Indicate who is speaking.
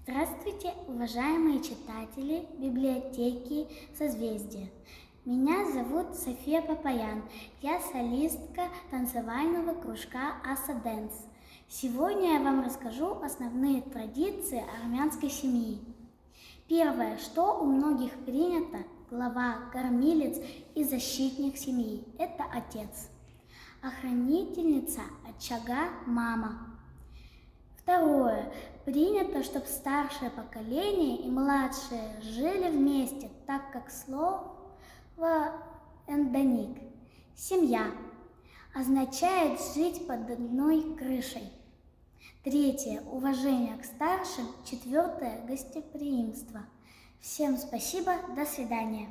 Speaker 1: Здравствуйте, уважаемые читатели библиотеки «Созвездие». Меня зовут София Папаян. Я солистка танцевального кружка «Аса Дэнс». Сегодня я вам расскажу основные традиции армянской семьи. Первое, что у многих принято, глава, кормилец и защитник семьи – это отец. Охранительница очага – мама. Второе. Принято, чтобы старшее поколение и младшее жили вместе, так как слово «эндоник» – семья означает жить под одной крышей. Третье. Уважение к старшим. Четвертое. Гостеприимство. Всем спасибо. До свидания.